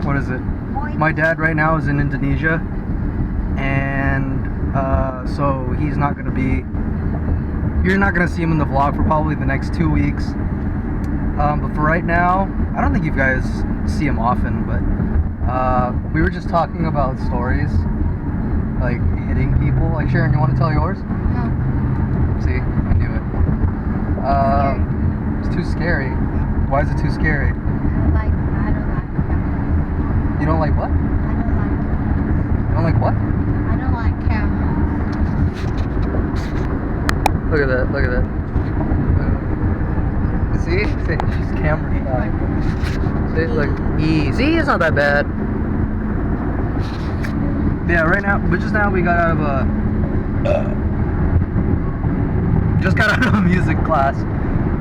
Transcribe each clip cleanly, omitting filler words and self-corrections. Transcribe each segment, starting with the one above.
What is it? My dad right now is in Indonesia, and so he's not gonna be. You're not gonna see him in the vlog for probably the next 2 weeks. But for right now, I don't think you guys see him often. But we were just talking about stories, like hitting people. Like Sharon, you want to tell yours? No. See, I knew it. It's too scary. Why is it too scary? I don't like cameras. You don't like what? You don't like what? I don't like cameras. Look at that, look at that. See? See, she's camera shy. See, look. Easy, it's not that bad. Yeah, right now, but just now we got out of just got out of a music class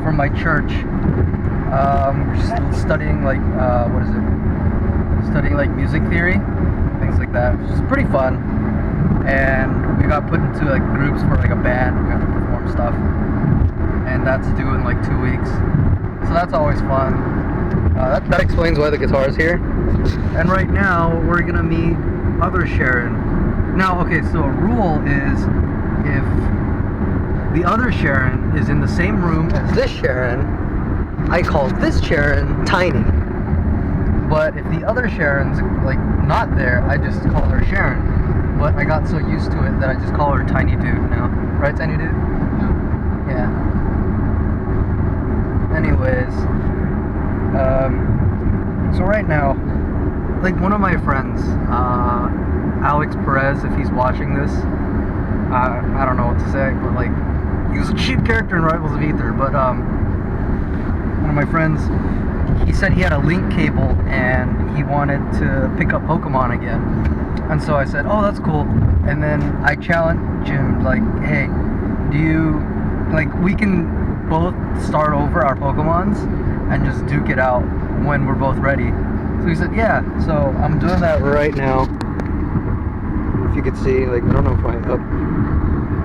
from my church. We're just studying like, what is it? Studying like music theory, things like that, which is pretty fun. And we got put into like groups for like a band. We got to perform stuff, and that's due in like 2 weeks. So that's always fun. That explains why the guitar's here. And right now we're gonna meet other Sharon. Now, okay, so a rule is if the other Sharon is in the same room as this Sharon, I call this Sharon Tiny. But if the other Sharon's like not there, I just call her Sharon. But I got so used to it that I just call her Tiny Dude now. Right, Tiny Dude? No. Yeah. Anyways, so right now, like one of my friends, Alex Perez, if he's watching this, I don't know what to say, but like, he was a cheap character in Rivals of Aether, but one of my friends, he said he had a link cable and he wanted to pick up Pokemon again. And so I said, oh, that's cool. And then I challenged him, like, hey, do you, like, we can both start over our Pokemons and just duke it out when we're both ready. So he said, yeah. So I'm doing that right now. If you could see, like, I don't know if I up.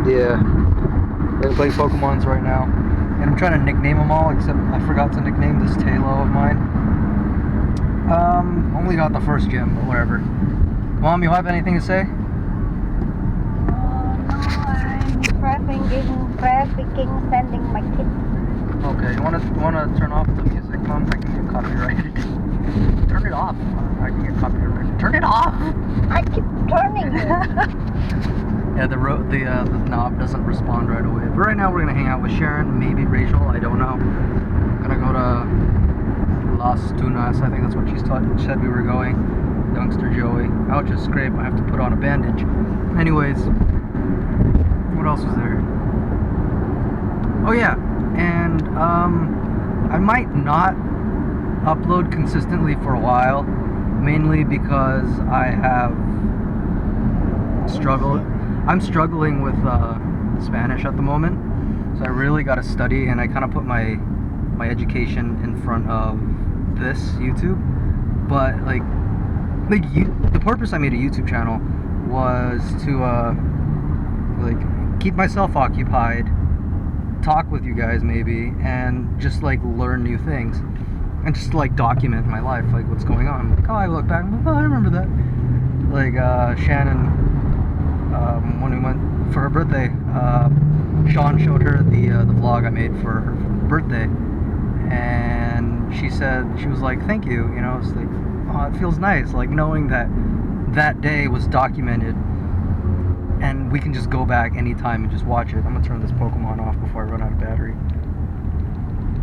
Yeah. I'm playing Pokemons right now. And I'm trying to nickname them all, except I forgot to nickname this Tailo of mine. Only got the first gym, but whatever. Mom, you have anything to say? No, I'm trafficking, sending my kids. Okay, you wanna turn off the music, Mom? I can get copyrighted. Turn it off. I can get copyrighted. Turn it off. I keep turning it. Yeah, the knob doesn't respond right away. But right now we're gonna hang out with Sharon, maybe Rachel. I don't know. Gonna go to Las Tunas. I think that's what she said we were going. Youngster Joey. Ouch, it's scrape. I have to put on a bandage. Anyways, what else was there? Oh yeah, and I might not upload consistently for a while, mainly because I have struggled. I'm struggling with Spanish at the moment, so I really got to study, and I kind of put my education in front of this YouTube. But the purpose I made a YouTube channel was to like keep myself occupied, talk with you guys maybe, and just like learn new things, and just like document my life, like what's going on. Like, oh, I look back, I'm like, oh, I remember that. Like Shannon, when we went for her birthday, Sean showed her the vlog I made for her birthday, and she said, she was like, thank you, you know. It's like, oh, it feels nice, like knowing that that day was documented and we can just go back anytime and just watch it. I'm gonna turn this Pokemon off before I run out of battery.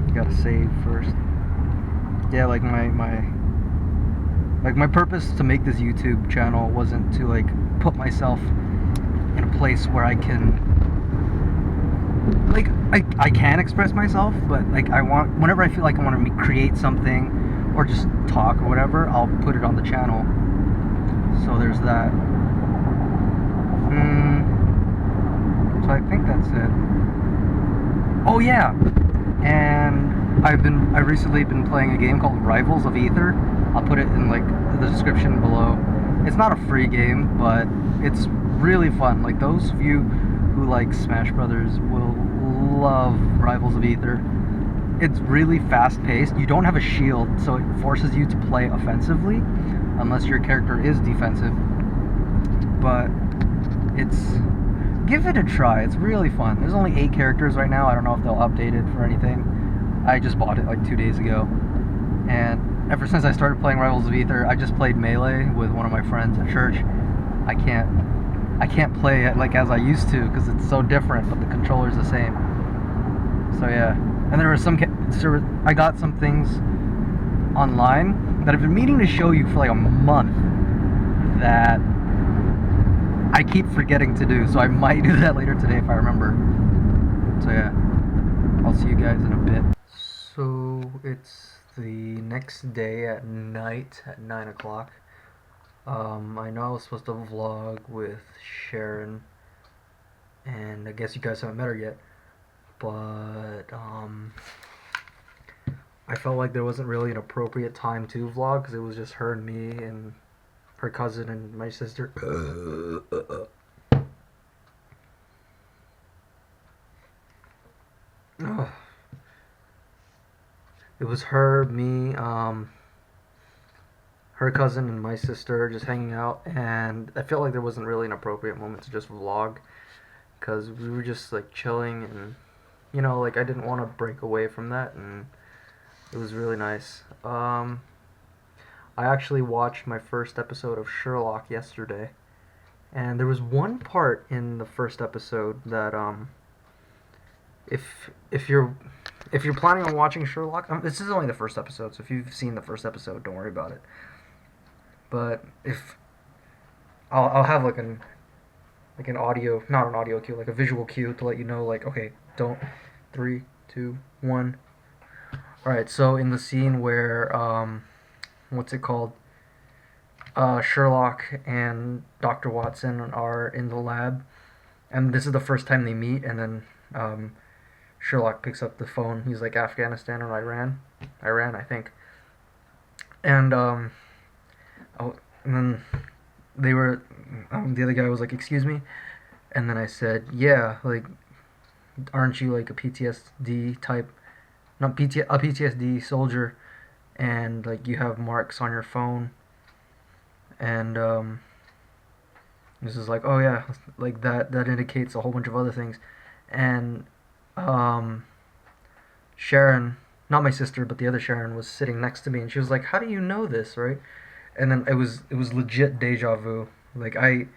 You gotta save first. Yeah, like my purpose to make this YouTube channel wasn't to like put myself in a place where I can like I can express myself, but like I want, whenever I feel like I want to create something or just talk or whatever, I'll put it on the channel. So there's that. So I think that's it. Oh yeah, and I recently been playing a game called Rivals of Aether. I'll put it in like the description below. It's not a free game, but it's really fun. Like those of you who like Smash Brothers will love Rivals of Aether. it's really fast paced. You don't have a shield, so it forces you to play offensively unless your character is defensive. But it's give it a try. It's really fun. There's only 8 characters right now. I don't know if they'll update it for anything. I just bought it like 2 days ago, and ever since I started playing Rivals of Aether, I just played Melee with one of my friends at church. I can't play it like as I used to because it's so different, but the controller's the same. So yeah, and there were I got some things online that I've been meaning to show you for like a month that I keep forgetting to do. So I might do that later today if I remember. So yeah, I'll see you guys in a bit. So it's the next day at night at 9 o'clock. I know I was supposed to vlog with Sharon, and I guess you guys haven't met her yet, but I felt like there wasn't really an appropriate time to vlog because it was just her and me and her cousin and my sister. It was her, me, her cousin and my sister just hanging out, and I felt like there wasn't really an appropriate moment to just vlog because we were just like chilling, and you know, like I didn't want to break away from that, and it was really nice. I actually watched my first episode of Sherlock yesterday, and there was one part in the first episode that if you're planning on watching Sherlock, this is only the first episode, so if you've seen the first episode, don't worry about it. But if I'll have like an audio, not an audio cue, like a visual cue to let you know, like, okay, don't. 3, 2, 1. All right. So in the scene where what's it called? Sherlock and Dr. Watson are in the lab, and this is the first time they meet, and then Sherlock picks up the phone. He's like, Afghanistan or Iran, I think. And and then they were, the other guy was like, excuse me, and then I said, yeah, like, aren't you like a PTSD type, a PTSD soldier, and like you have marks on your phone, and this is like, oh yeah, like that indicates a whole bunch of other things, and Sharon, not my sister, but the other Sharon, was sitting next to me, and she was like, how do you know this, right? And then it was legit deja vu. Like I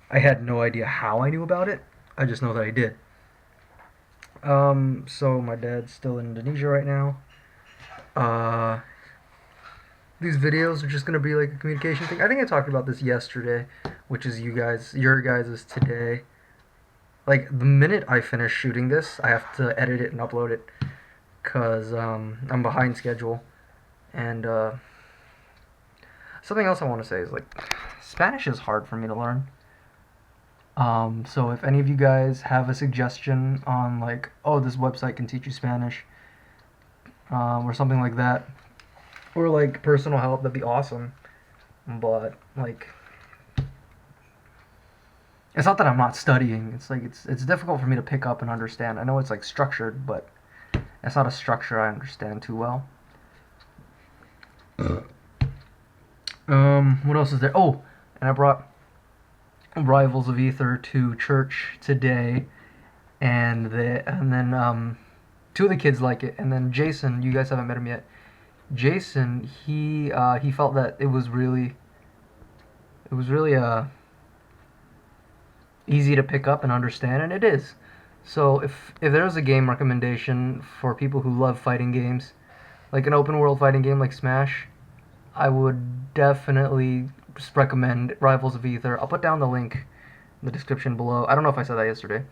had no idea how I knew about it. I just know that I did. So my dad's still in Indonesia right now. These videos are just gonna be like a communication thing. I think I talked about this yesterday, which is your guys' today. Like the minute I finish shooting this, I have to edit it and upload it, cause I'm behind schedule, and something else I want to say is like Spanish is hard for me to learn. So if any of you guys have a suggestion on like, oh, this website can teach you Spanish, or something like that, or like personal help, that'd be awesome. But like, it's not that I'm not studying. It's like it's difficult for me to pick up and understand. I know it's like structured, but it's not a structure I understand too well. What else is there? Oh, and I brought Rivals of Aether to church today, and then 2 of the kids like it, and then Jason, you guys haven't met him yet. Jason, he felt that it was really easy to pick up and understand, and it is. So if there's a game recommendation for people who love fighting games, like an open world fighting game like Smash, I would definitely just recommend Rivals of Aether. I'll put down the link in the description below. I don't know if I said that yesterday,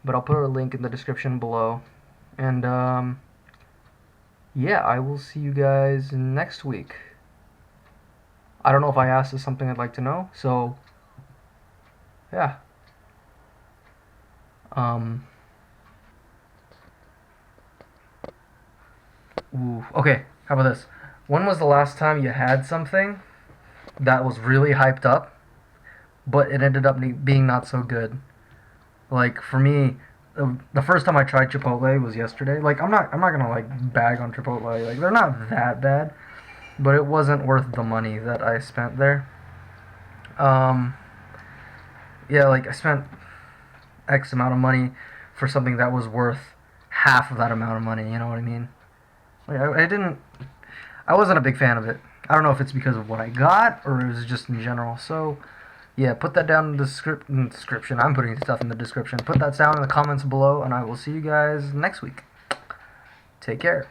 but I'll put a link in the description below. And yeah, I will see you guys next week. I don't know if I asked is something I'd like to know, so yeah. Okay, how about this? When was the last time you had something that was really hyped up, but it ended up being not so good? Like for me, the first time I tried Chipotle was yesterday. Like I'm not gonna like bag on Chipotle. Like they're not that bad, but it wasn't worth the money that I spent there. Um, yeah, like I spent X amount of money for something that was worth half of that amount of money. You know what I mean? Like I wasn't a big fan of it. I don't know if it's because of what I got or it was just in general. So, yeah, put that down in the description. I'm putting stuff in the description. Put that down in the comments below, and I will see you guys next week. Take care.